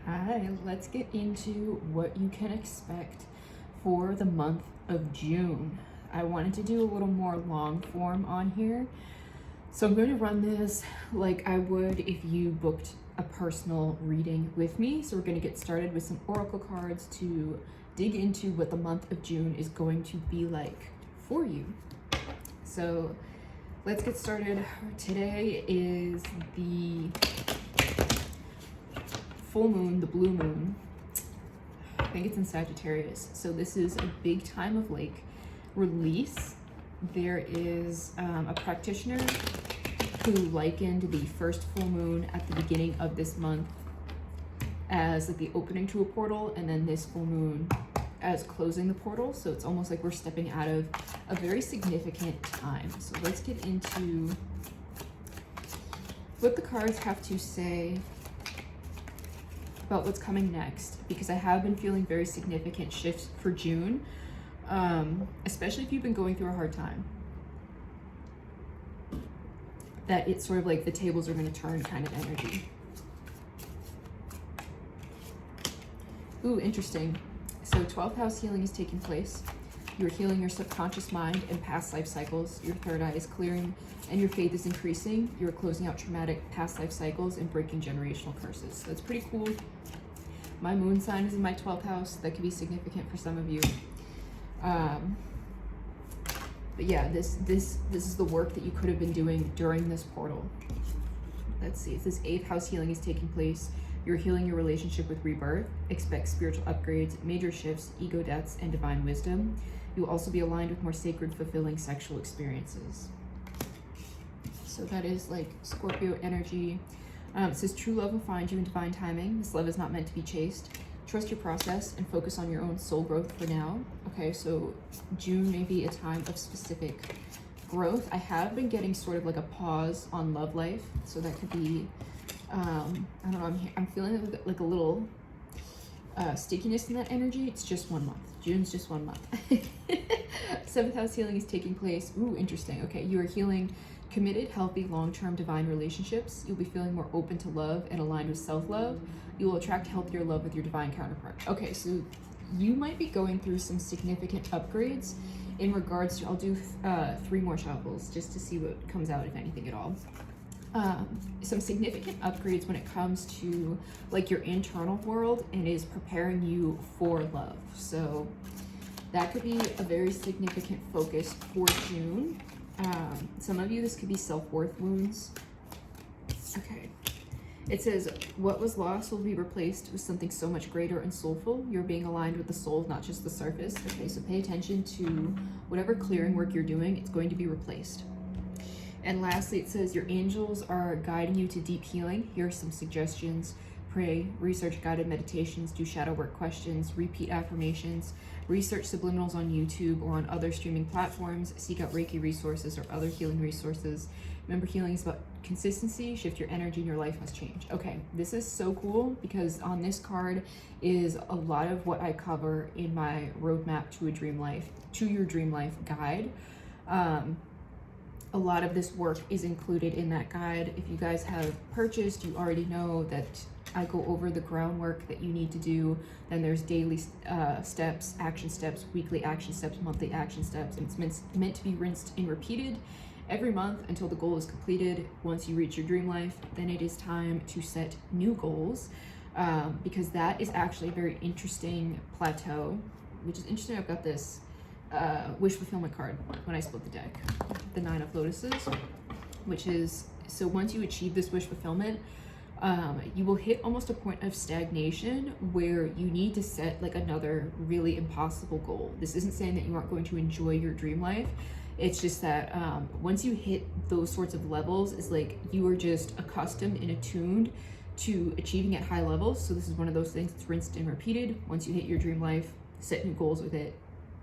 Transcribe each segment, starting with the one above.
Hi, let's get into what you can expect for the month of June. I wanted to do a little more long form on here. So I'm going to run this like I would if you booked a personal reading with me. So we're going to get started with some oracle cards to dig into what the month of June is going to be like for you. So let's get started. Today is the full moon, the blue moon. I think it's in Sagittarius. So this is a big time of like release. There is a practitioner who likened the first full moon at the beginning of this month as like the opening to a portal, and then this full moon as closing the portal. So it's almost like we're stepping out of a very significant time. So let's get into what the cards have to say about what's coming next, because I have been feeling very significant shifts for June, especially if you've been going through a hard time, that it's sort of like the tables are going to turn kind of energy. Ooh, interesting. So 12th house healing is taking place. You're healing your subconscious mind and past life cycles. Your third eye is clearing and your faith is increasing. You're closing out traumatic past life cycles and breaking generational curses. So that's pretty cool. My moon sign is in my 12th house. That could be significant for some of you. But yeah, this is the work that you could have been doing during this portal. Let's see. If this 8th house healing is taking place, you're healing your relationship with rebirth. Expect spiritual upgrades, major shifts, ego deaths, and divine wisdom. You'll also be aligned with more sacred, fulfilling sexual experiences. So that is like Scorpio energy. It says true love will find you in divine timing. This love is not meant to be chased. Trust your process and focus on your own soul growth for now. Okay, so June may be a time of specific growth. I have been getting sort of like a pause on love life. So that could be, I don't know, I'm feeling like a little stickiness in that energy. It's just 1 month. June's just 1 month. 7th house healing is taking place. Ooh, interesting. Okay, you are healing committed, healthy, long-term divine relationships. You'll be feeling more open to love and aligned with self-love. You will attract healthier love with your divine counterpart. Okay, so you might be going through some significant upgrades in regards to, I'll do 3 more shuffles just to see what comes out, if anything at all. Some significant upgrades when it comes to like your internal world and is preparing you for love. So that could be a very significant focus for June. Some of you, this could be self-worth wounds. Okay. It says, what was lost will be replaced with something so much greater and soulful. You're being aligned with the soul, not just the surface. Okay, so pay attention to whatever clearing work you're doing. It's going to be replaced. And lastly, it says your angels are guiding you to deep healing. Here are some suggestions. Pray, research guided meditations, do shadow work questions, repeat affirmations, research subliminals on YouTube or on other streaming platforms, seek out Reiki resources or other healing resources. Remember, healing is about consistency. Shift your energy and your life must change. Okay, this is so cool because on this card is a lot of what I cover in my roadmap to a dream life, to your dream life guide. A lot of this work is included in that guide. If you guys have purchased, you already know that I go over the groundwork that you need to do. Then there's daily steps, action steps, weekly action steps, monthly action steps, and it's meant to be rinsed and repeated every month until the goal is completed. Once you reach your dream life, then it is time to set new goals, because that is actually a very interesting plateau, which is interesting. I've got this wish fulfillment card when I split the deck, the 9 of Lotuses, which is, so once you achieve this wish fulfillment, you will hit almost a point of stagnation where you need to set like another really impossible goal. This isn't saying that you aren't going to enjoy your dream life. It's just that once you hit those sorts of levels, it's like you are just accustomed and attuned to achieving at high levels. So this is one of those things that's rinsed and repeated. Once you hit your dream life, set new goals with it,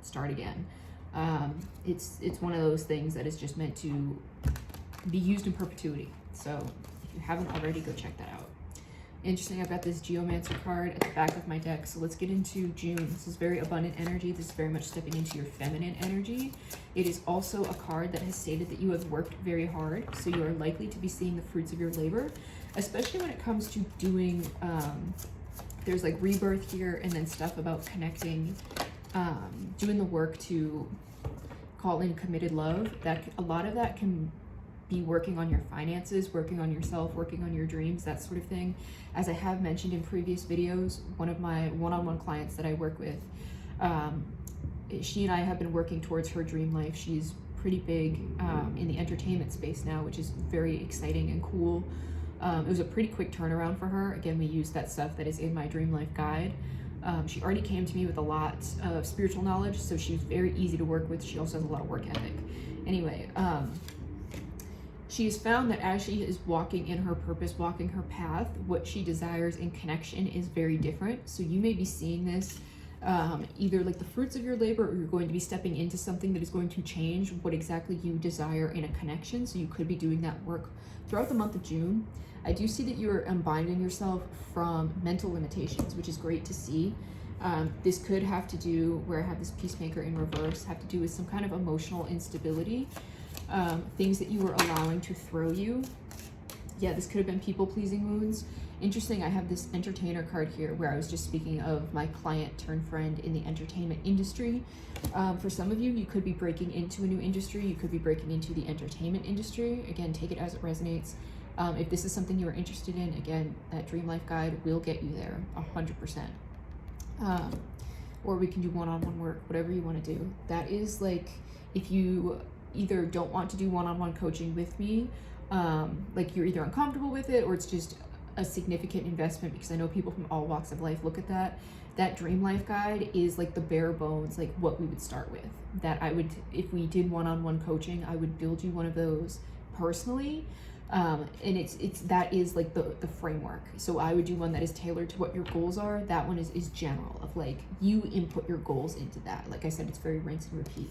start again. It's one of those things that is just meant to be used in perpetuity. So if you haven't already, go check that out. Interesting, I've got this Geomancer card at the back of my deck. So let's get into June. This is very abundant energy. This is very much stepping into your feminine energy. It is also a card that has stated that you have worked very hard. So you are likely to be seeing the fruits of your labor, especially when it comes to doing there's like rebirth here, and then stuff about connecting, doing the work to call in committed love. That a lot of that can be working on your finances, working on yourself, working on your dreams, that sort of thing. As I have mentioned in previous videos, one of my one-on-one clients that I work with, she and I have been working towards her dream life. She's pretty big in the entertainment space now, which is very exciting and cool. It was a pretty quick turnaround for her. Again, we used that stuff that is in my dream life guide. She already came to me with a lot of spiritual knowledge, so she's very easy to work with. She also has a lot of work ethic. Anyway, she's found that as she is walking in her purpose, walking her path, what she desires in connection is very different. So you may be seeing this either like the fruits of your labor, or you're going to be stepping into something that is going to change what exactly you desire in a connection. So you could be doing that work throughout the month of June. I do see that you're unbinding yourself from mental limitations, which is great to see. This could have to do, where I have this peacemaker in reverse, have to do with some kind of emotional instability, things that you were allowing to throw you. Yeah, this could have been people-pleasing wounds. Interesting, I have this entertainer card here where I was just speaking of my client turned friend in the entertainment industry. For some of you, you could be breaking into a new industry. You could be breaking into the entertainment industry. Again, take it as it resonates. If this is something you are interested in, again, that Dream Life Guide will get you there 100%. Or we can do one-on-one work, whatever you want to do. That is like, if you either don't want to do one-on-one coaching with me, like you're either uncomfortable with it, or it's just a significant investment, because I know people from all walks of life look at that. That Dream Life Guide is like the bare bones, like what we would start with. That I would, if we did one-on-one coaching, I would build you one of those personally. And that is like the framework. So I would do one that is tailored to what your goals are. That one is general, of like you input your goals into that. Like I said, it's very rinse and repeat.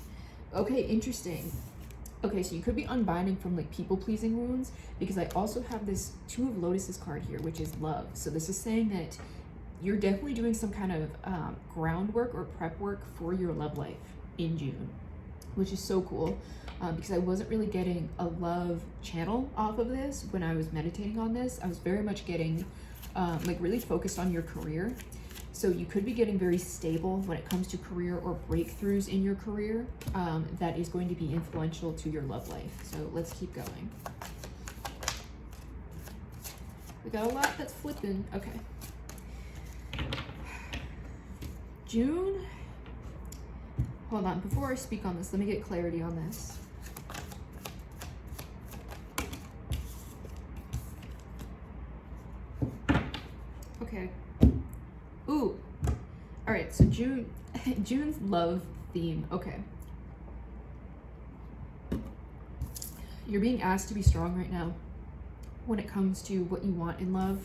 Okay, interesting. Okay, so you could be unbinding from like people-pleasing wounds, because I also have this Two of Lotuses card here, which is love. So this is saying that you're definitely doing some kind of groundwork or prep work for your love life in June, which is so cool. Because I wasn't really getting a love channel off of this when I was meditating on this. I was very much getting like really focused on your career. So you could be getting very stable when it comes to career or breakthroughs in your career. That is going to be influential to your love life. So let's keep going. We got a lot that's flipping. Okay. June. Hold on, before I speak on this, let me get clarity on this. Okay. Ooh. All right, so June's love theme. Okay. You're being asked to be strong right now when it comes to what you want in love.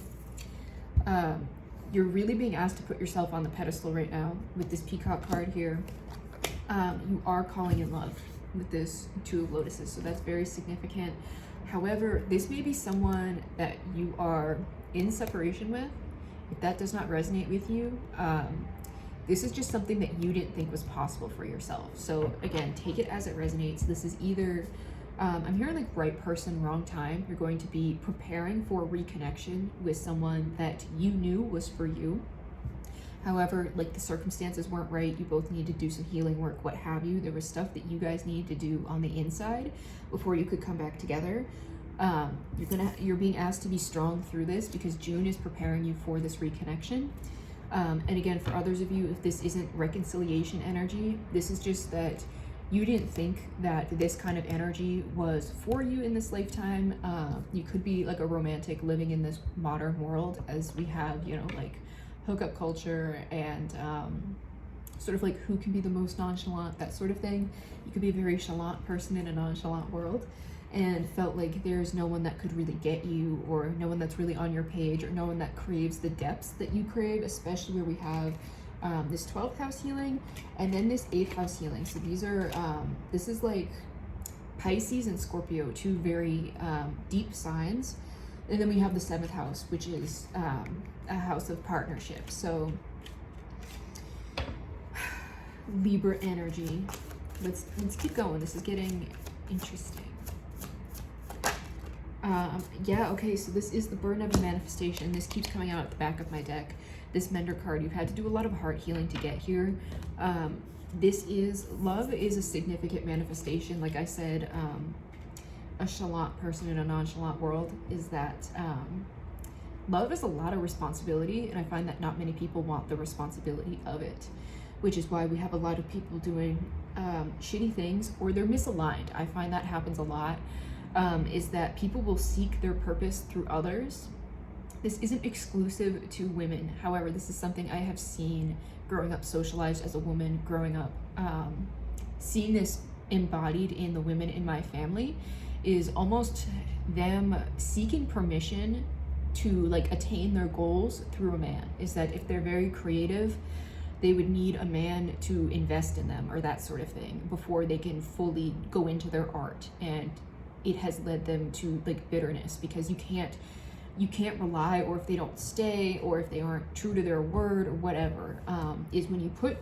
You're really being asked to put yourself on the pedestal right now with this peacock card here. You are calling in love with this Two of Lotuses, so that's very significant. However, this may be someone that you are in separation with. If that does not resonate with you, this is just something that you didn't think was possible for yourself. So again, take it as it resonates. This is either, I'm hearing like right person, wrong time. You're going to be preparing for reconnection with someone that you knew was for you. However, like the circumstances weren't right. You both need to do some healing work, what have you. There was stuff that you guys needed to do on the inside before you could come back together. You're being asked to be strong through this, because June is preparing you for this reconnection. And again, for others of you, if this isn't reconciliation energy, this is just that you didn't think that this kind of energy was for you in this lifetime. You could be like a romantic living in this modern world, as we have, you know, like hookup culture and sort of like who can be the most nonchalant, that sort of thing. You could be a very chalant person in a nonchalant world, and felt like there's no one that could really get you, or no one that's really on your page, or no one that craves the depths that you crave, especially where we have this 12th house healing and then this 8th house healing. So these are, this is like Pisces and Scorpio, two very deep signs. And then we have the 7th house, which is a house of partnership. So Libra energy. Let's keep going. This is getting interesting. Yeah, okay, so this is the burden of a manifestation. This keeps coming out at the back of my deck. This Mender card, you've had to do a lot of heart healing to get here. Love is a significant manifestation. Like I said, a chalant person in a nonchalant world is that love is a lot of responsibility, and I find that not many people want the responsibility of it, which is why we have a lot of people doing shitty things, or they're misaligned. I find that happens a lot. Is that people will seek their purpose through others. This isn't exclusive to women. However, this is something I have seen growing up, socialized as a woman, growing up, seeing this embodied in the women in my family, is almost them seeking permission to like attain their goals through a man. Is that if they're very creative, they would need a man to invest in them or that sort of thing before they can fully go into their art. And it has led them to like bitterness, because you can't rely, or if they don't stay, or if they aren't true to their word or whatever, is when you put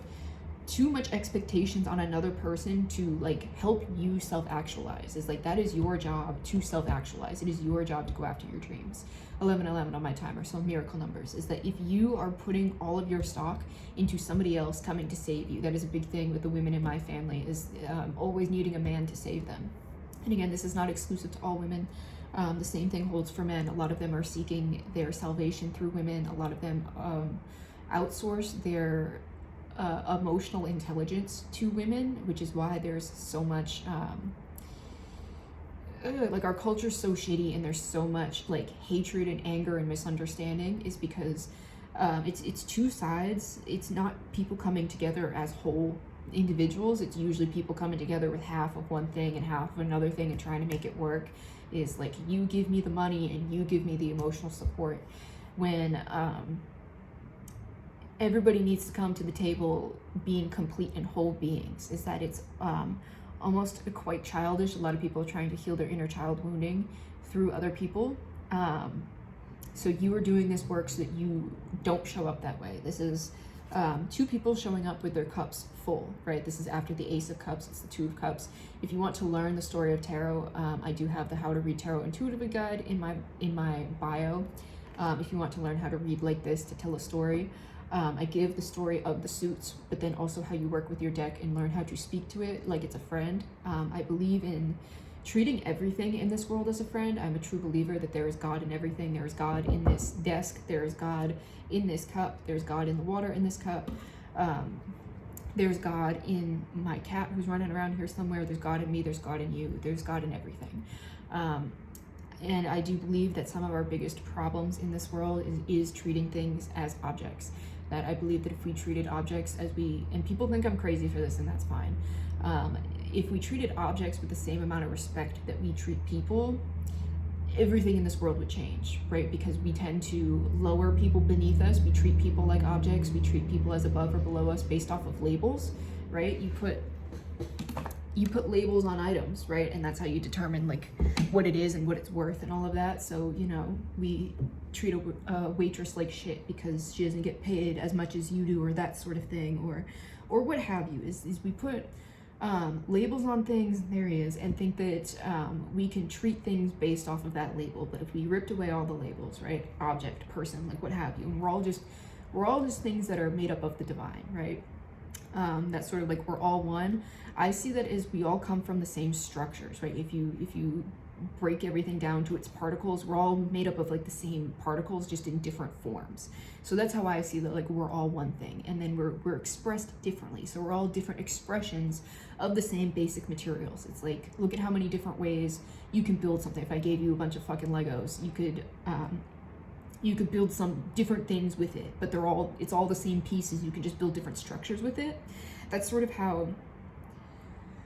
too much expectations on another person to like help you self-actualize. Is like, that is your job to self-actualize. It is your job to go after your dreams. 1111 on my timer, so miracle numbers, is that if you are putting all of your stock into somebody else coming to save you, that is a big thing with the women in my family, is always needing a man to save them. And again, this is not exclusive to all women. The same thing holds for men. A lot of them are seeking their salvation through women. A lot of them outsource their emotional intelligence to women, which is why there's so much, like our culture's so shitty and there's so much like hatred and anger and misunderstanding, is because it's two sides. It's not people coming together as whole individuals. It's usually people coming together with half of one thing and half of another thing and trying to make it work. Is like, you give me the money and you give me the emotional support, when everybody needs to come to the table being complete and whole beings. Is that it's almost quite childish. A lot of people are trying to heal their inner child wounding through other people. So you are doing this work so that you don't show up that way. This is two people showing up with their cups full, right? This is after the Ace of Cups, it's the Two of Cups. If you want to learn the story of tarot, I do have the How to Read Tarot Intuitively guide in my bio. If you want to learn how to read like this to tell a story, I give the story of the suits, but then also how you work with your deck and learn how to speak to it like it's a friend. I believe in treating everything in this world as a friend. I'm a true believer that there is God in everything. There is God in this desk. There is God in this cup. There's God in the water in this cup. There's God in my cat who's running around here somewhere. There's God in me. There's God in you. There's God in everything. And I do believe that some of our biggest problems in this world is treating things as objects. That I believe that if we treated objects as and people think I'm crazy for this, and that's fine. If we treated objects with the same amount of respect that we treat people, everything in this world would change, right? Because we tend to lower people beneath us. We treat people like objects. We treat people as above or below us based off of labels, right? You put labels on items, right? And that's how you determine like what it is and what it's worth and all of that. So, you know, we treat a waitress like shit because she doesn't get paid as much as you do, or that sort of thing, or what have you, is we put labels on things, there he is, and think that we can treat things based off of that label. But if we ripped away all the labels, right? Object, person, like what have you, and we're all just things that are made up of the divine, right? That's sort of like we're all one. I see that as we all come from the same structures, right? If you break everything down to its particles, we're all made up of like the same particles, just in different forms. So that's how I see that, like we're all one thing, and then we're expressed differently. So we're all different expressions of the same basic materials. It's like, look at how many different ways you can build something. If I gave you a bunch of fucking Legos, you could build some different things with it, but it's all the same pieces. You can just build different structures with it. That's sort of how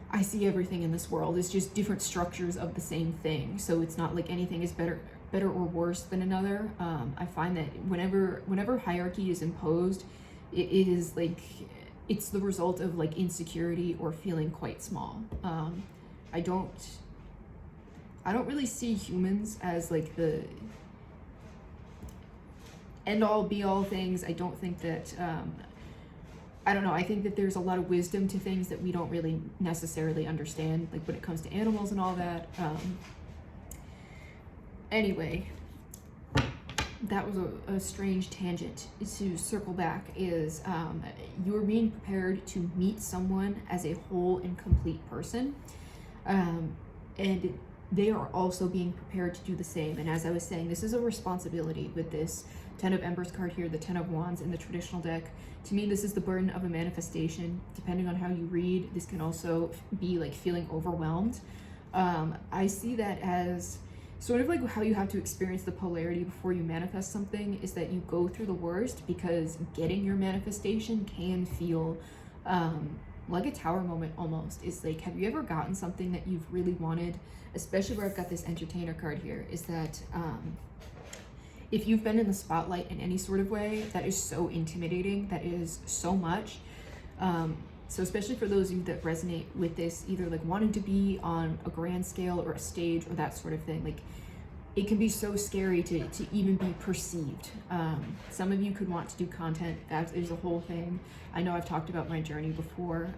I see everything in this world. It's just different structures of the same thing. So it's not like anything is better or worse than another. I find that whenever hierarchy is imposed, it is like, it's the result of like insecurity or feeling quite small. I don't really see humans as like the end all be all things. I don't think that, I don't know, I think that there's a lot of wisdom to things that we don't really necessarily understand, like when it comes to animals and all that. Anyway, that was a strange tangent. To circle back is you're being prepared to meet someone as a whole and complete person, and they are also being prepared to do the same. And as I was saying, this is a responsibility with this 10 of Embers card here, the 10 of Wands in the traditional deck. To me, this is the burden of a manifestation. Depending on how you read, this can also be like feeling overwhelmed. I see that as sort of like how you have to experience the polarity before you manifest something, is that you go through the worst, because getting your manifestation can feel like a tower moment almost. It's like, have you ever gotten something that you've really wanted? Especially where I've got this entertainer card here, is that if you've been in the spotlight in any sort of way, that is so intimidating. That is so much. So especially for those of you that resonate with this, either like wanting to be on a grand scale or a stage or that sort of thing, like it can be so scary to even be perceived. Some of you could want to do content. That is a whole thing. I know I've talked about my journey before.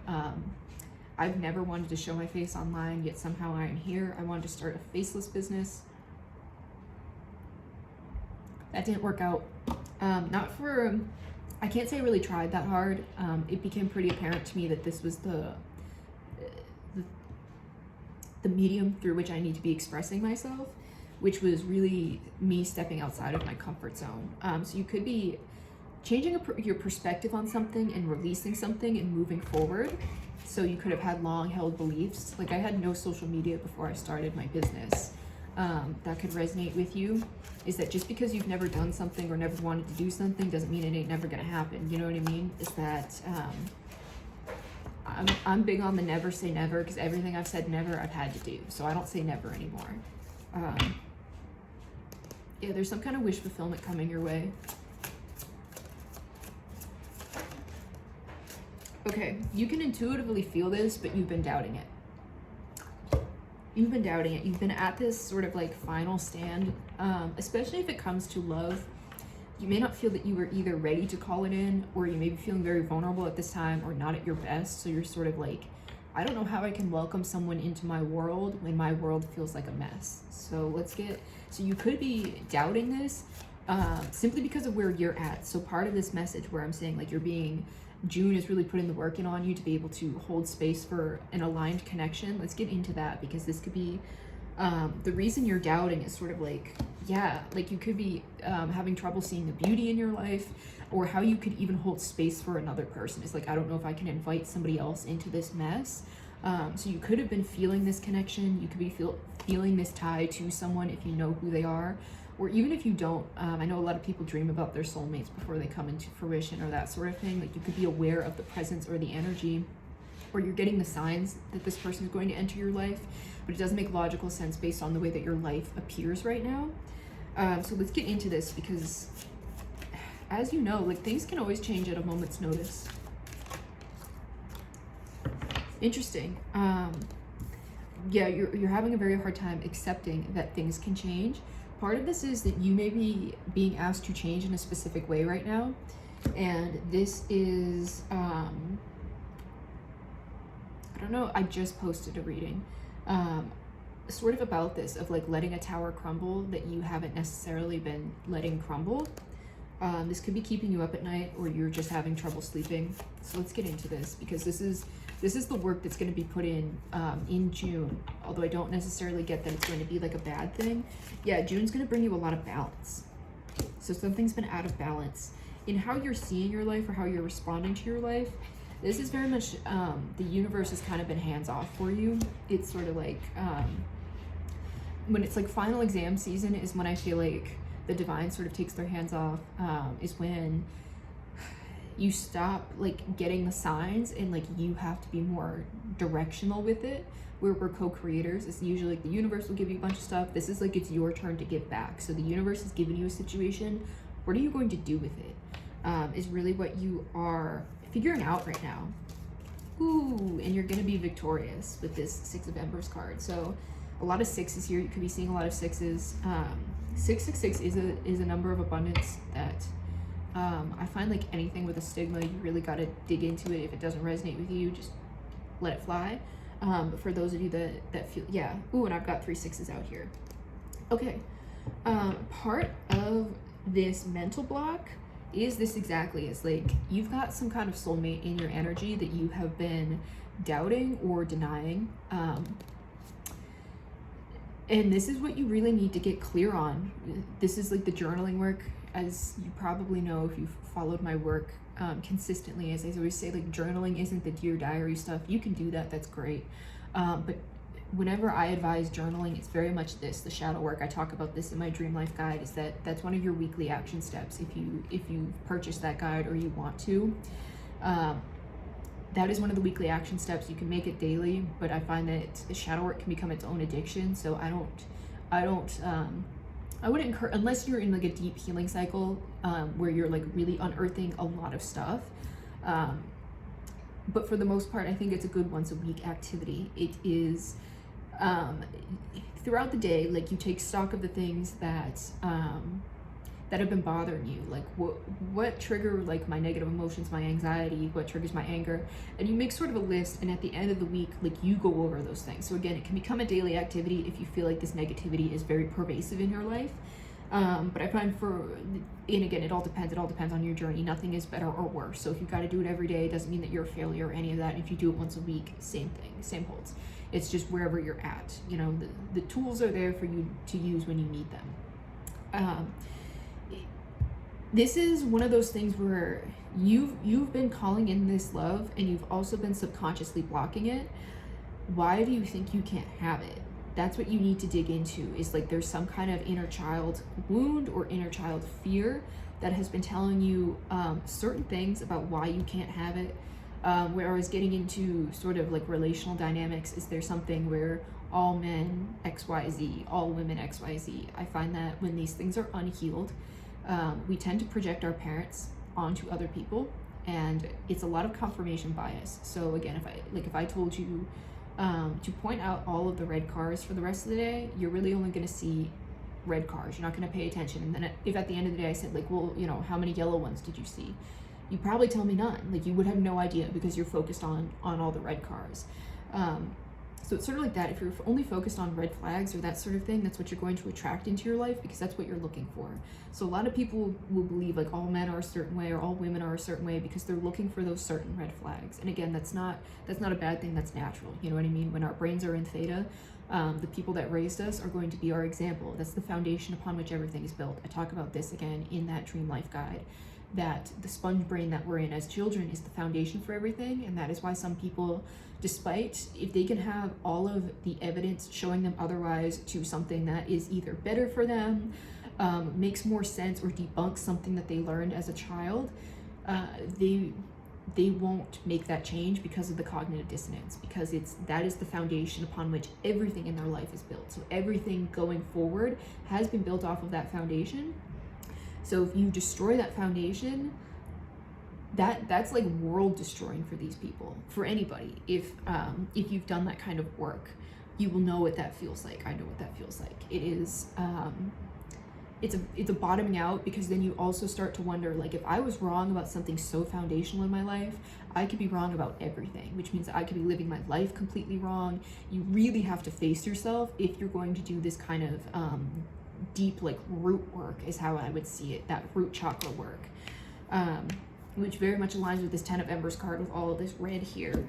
I've never wanted to show my face online, yet somehow I am here. I wanted to start a faceless business. That didn't work out. Not for, I can't say I really tried that hard. It became pretty apparent to me that this was the medium through which I need to be expressing myself, which was really me stepping outside of my comfort zone. So you could be changing your perspective on something and releasing something and moving forward. So you could have had long held beliefs. Like I had no social media before I started my business. That could resonate with you, is that just because you've never done something or never wanted to do something doesn't mean it ain't never gonna happen. You know what I mean? Is that I'm big on the never say never, because everything I've said never I've had to do, so I don't say never anymore. Yeah, there's some kind of wish fulfillment coming your way. Okay, you can intuitively feel this, but you've been doubting it. You've been doubting it. You've been at this sort of like final stand, especially if it comes to love. You may not feel that you were either ready to call it in, or you may be feeling very vulnerable at this time, or not at your best. So you're sort of like, I don't know how I can welcome someone into my world when my world feels like a mess. So so you could be doubting this simply because of where you're at. So part of this message where I'm saying like June is really putting the work in on you to be able to hold space for an aligned connection. Let's get into that, because this could be the reason you're doubting is sort of like, yeah, like you could be having trouble seeing the beauty in your life, or how you could even hold space for another person. It's like, I don't know if I can invite somebody else into this mess. So you could have been feeling this connection. You could be feeling this tie to someone if you know who they are. Or even if you don't, I know a lot of people dream about their soulmates before they come into fruition or that sort of thing. Like you could be aware of the presence or the energy, or you're getting the signs that this person is going to enter your life, but it doesn't make logical sense based on the way that your life appears right now. So let's get into this, because as you know, like things can always change at a moment's notice. Interesting. Yeah, you're having a very hard time accepting that things can change. Part of this is that you may be being asked to change in a specific way right now. And this is, I don't know, I just posted a reading sort of about this, of like letting a tower crumble that you haven't necessarily been letting crumble. This could be keeping you up at night, or you're just having trouble sleeping. So let's get into this, because this is the work that's going to be put in June, although I don't necessarily get that it's going to be like a bad thing. Yeah, June's going to bring you a lot of balance. So something's been out of balance in how you're seeing your life or how you're responding to your life. This is very much, the universe has kind of been hands off for you. It's sort of like, when it's like final exam season is when I feel like the divine sort of takes their hands off, is when you stop like getting the signs and like you have to be more directional with it. Where we're co-creators, it's usually like the universe will give you a bunch of stuff. This is like, it's your turn to give back. So the universe is giving you a situation. What are you going to do with it? Is really what you are figuring out right now. Ooh, and you're gonna be victorious with this 6 of Embers card. So a lot of sixes here. You could be seeing a lot of sixes. 666 is a number of abundance that I find like anything with a stigma, you really got to dig into it. If it doesn't resonate with you, just let it fly. But for those of you that feel, yeah. Ooh, and I've got 3 6s out here. Okay, Part of this mental block is this exactly. It's like you've got some kind of soulmate in your energy that you have been doubting or denying. And this is what you really need to get clear on. This is like the journaling work, as you probably know if you've followed my work consistently. As I always say, like, journaling isn't the Dear Diary stuff. You can do that, that's great. But whenever I advise journaling, it's very much this, the shadow work. I talk about this in my Dream Life Guide, is that's one of your weekly action steps if you purchase that guide or you want to. That is one of the weekly action steps. You can make it daily, but I find that the shadow work can become its own addiction. So I wouldn't encourage, unless you're in like a deep healing cycle where you're like really unearthing a lot of stuff. But for the most part, I think it's a good once a week activity. It is throughout the day, like, you take stock of the things that that have been bothering you, like what trigger like my negative emotions, my anxiety, what triggers my anger, and you make sort of a list, and at the end of the week, like, you go over those things. So again, it can become a daily activity if you feel like this negativity is very pervasive in your life. But I find and again, it all depends on your journey. Nothing is better or worse. So if you've got to do it every day, it doesn't mean that you're a failure or any of that. If you do it once a week, same thing, same holds. It's just wherever you're at, you know, the tools are there for you to use when you need them. This is one of those things where you've been calling in this love, and you've also been subconsciously blocking it. Why do you think you can't have it? That's what you need to dig into, is like there's some kind of inner child wound or inner child fear that has been telling you certain things about why you can't have it. Where I was getting into sort of like relational dynamics, is there something where all men XYZ, all women XYZ? I find that when these things are unhealed, we tend to project our parents onto other people, and it's a lot of confirmation bias. So again, if I told you to point out all of the red cars for the rest of the day, you're really only going to see red cars. You're not going to pay attention. And then if at the end of the day I said, like, well, you know, how many yellow ones did you see? You'd probably tell me none. Like, you would have no idea, because you're focused on all the red cars. So it's sort of like that. If you're only focused on red flags or that sort of thing, that's what you're going to attract into your life, because that's what you're looking for. So a lot of people will believe like all men are a certain way or all women are a certain way because they're looking for those certain red flags. And again, that's not a bad thing. That's natural. You know what I mean? When our brains are in theta, the people that raised us are going to be our example. That's the foundation upon which everything is built. I talk about this again in that Dream Life Guide, that the sponge brain that we're in as children is the foundation for everything. And that is why some people, despite if they can have all of the evidence showing them otherwise to something that is either better for them, makes more sense, or debunks something that they learned as a child, they won't make that change because of the cognitive dissonance, because that is the foundation upon which everything in their life is built. So everything going forward has been built off of that foundation. So if you destroy that foundation, that's like world destroying for these people, for anybody. If you've done that kind of work, you will know what that feels like. I know what that feels like. It is it's a bottoming out, because then you also start to wonder, like, if I was wrong about something so foundational in my life, I could be wrong about everything, which means I could be living my life completely wrong. You really have to face yourself if you're going to do this kind of deep, like, root work, is how I would see it, that root chakra work, which very much aligns with this 10 of Embers card with all of this red here.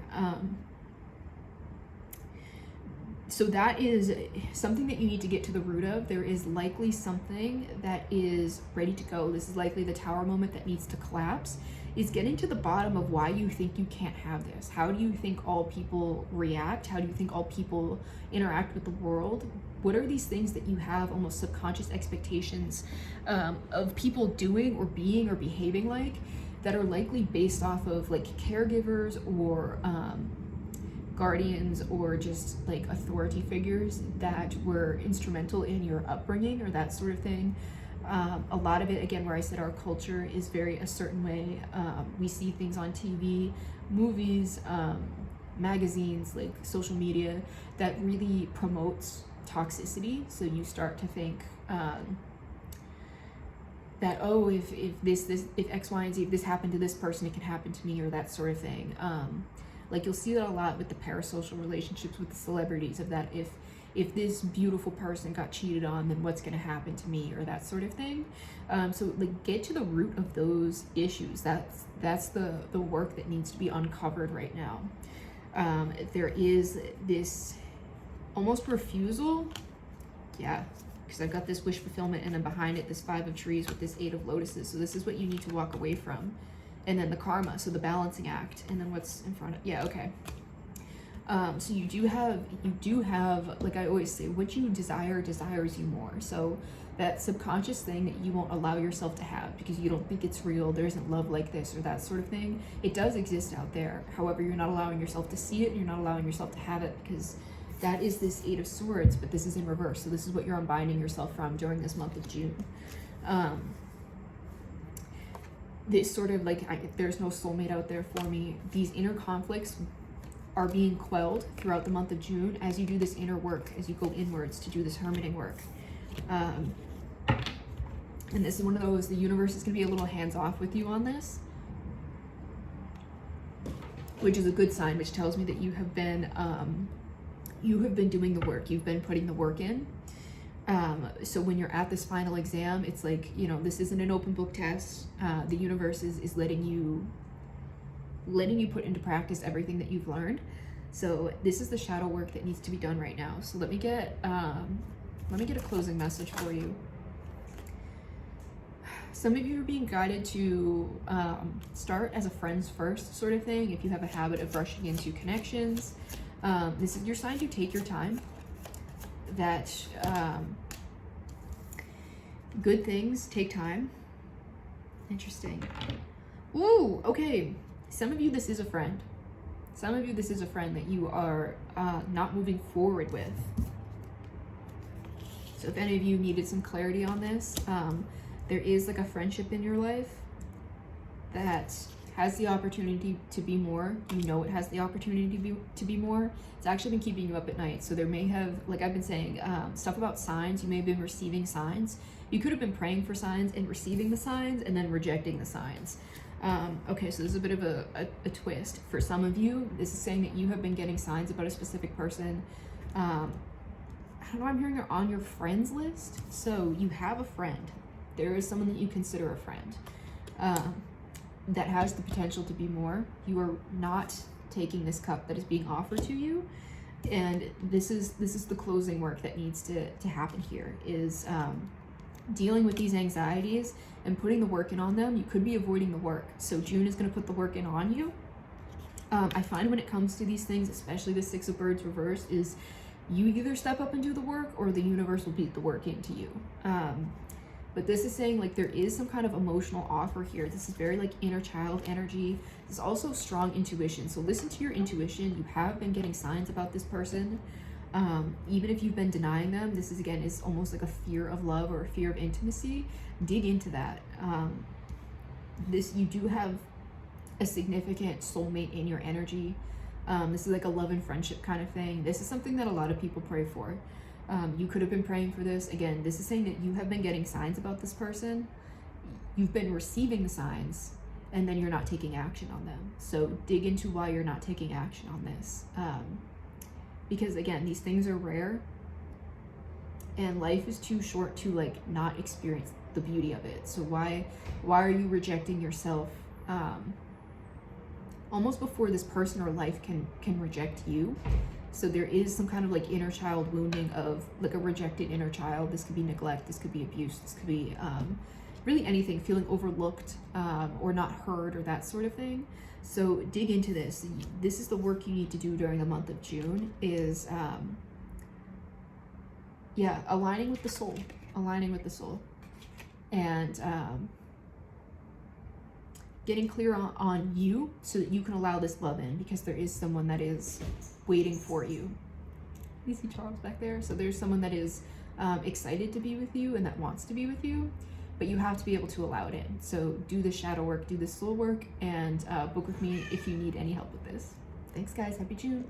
So that is something that you need to get to the root of. There is likely something that is ready to go. This is likely the tower moment that needs to collapse. Is getting to the bottom of why you think you can't have this. How do you think all people react? How do you think all people interact with the world? What are these things that you have almost subconscious expectations of people doing or being or behaving like, that are likely based off of like caregivers or guardians or just like authority figures that were instrumental in your upbringing or that sort of thing. A lot of it, again, where I said our culture is very a certain way. We see things on TV, movies, magazines, like social media, that really promotes toxicity. So you start to think that, oh, if X, Y, and Z, if this happened to this person, it can happen to me, or that sort of thing. Like, you'll see that a lot with the parasocial relationships with the celebrities, of that if this beautiful person got cheated on, then what's going to happen to me, or that sort of thing. So like get to the root of those issues. That's the work that needs to be uncovered right now. There is this almost refusal, yeah, because I've got this wish fulfillment, and then behind it this 5 of trees with this 8 of lotuses. So this is what you need to walk away from. And then the karma, so the balancing act, and then what's in front of, yeah, okay. So you do have, like I always say, what you desire desires you more. So that subconscious thing that you won't allow yourself to have because you don't think it's real, there isn't love like this or that sort of thing, it does exist out there. However, you're not allowing yourself to see it, and you're not allowing yourself to have it, because that is this 8 of swords, but this is in reverse. So this is what you're unbinding yourself from during this month of June. This sort of like, there's no soulmate out there for me. These inner conflicts are being quelled throughout the month of June as you do this inner work, as you go inwards to do this hermiting work. And this is one of those, the universe is going to be a little hands-off with you on this, which is a good sign, which tells me that you have been doing the work. You've been putting the work in. So when you're at this final exam, it's like, you know, this isn't an open book test. The universe is letting you put into practice everything that you've learned. So this is the shadow work that needs to be done right now. So let me get a closing message for you. Some of you are being guided to start as a friends first sort of thing. If you have a habit of rushing into connections, this is your sign to take your time. That good things take time. Interesting. Ooh, okay. Some of you, this is a friend. Some of you, this is a friend that you are not moving forward with. So if any of you needed some clarity on this, there is like a friendship in your life that has the opportunity to be more. You know it has the opportunity to be more. It's actually been keeping you up at night. So there may have, like I've been saying, stuff about signs. You may have been receiving signs. You could have been praying for signs and receiving the signs and then rejecting the signs. Okay, so this is a bit of a twist. For some of you, this is saying that you have been getting signs about a specific person. I don't know, I'm hearing they're on your friends list. So you have a friend. There is someone that you consider a friend that has the potential to be more. You are not taking this cup that is being offered to you. And this is the closing work that needs to happen here, is dealing with these anxieties and putting the work in on them. You could be avoiding the work. So June is going to put the work in on you. I find when it comes to these things, especially the 6 of Birds reverse, is you either step up and do the work, or the universe will beat the work into you. But this is saying like there is some kind of emotional offer here. This is very like inner child energy. There's also strong intuition. So listen to your intuition. You have been getting signs about this person. Even if you've been denying them, this is again is almost like a fear of love or a fear of intimacy. Dig into that. You do have a significant soulmate in your energy. This is like a love and friendship kind of thing. This is something that a lot of people pray for. You could have been praying for this. Again, this is saying that you have been getting signs about this person. You've been receiving the signs, and then you're not taking action on them. So dig into why you're not taking action on this. Because again, these things are rare, and life is too short to like not experience the beauty of it. So why are you rejecting yourself almost before this person or life can reject you? So there is some kind of like inner child wounding of like a rejected inner child. This could be neglect, this could be abuse, this could be really anything, feeling overlooked or not heard or that sort of thing. So dig into this. This is the work you need to do during the month of June, is aligning with the soul, and getting clear on you so that you can allow this love in, because there is someone that is waiting for you. You see Charles back there? So there's someone that is excited to be with you and that wants to be with you, but you have to be able to allow it in. So do the shadow work, do the soul work, and book with me if you need any help with this. Thanks guys, happy June.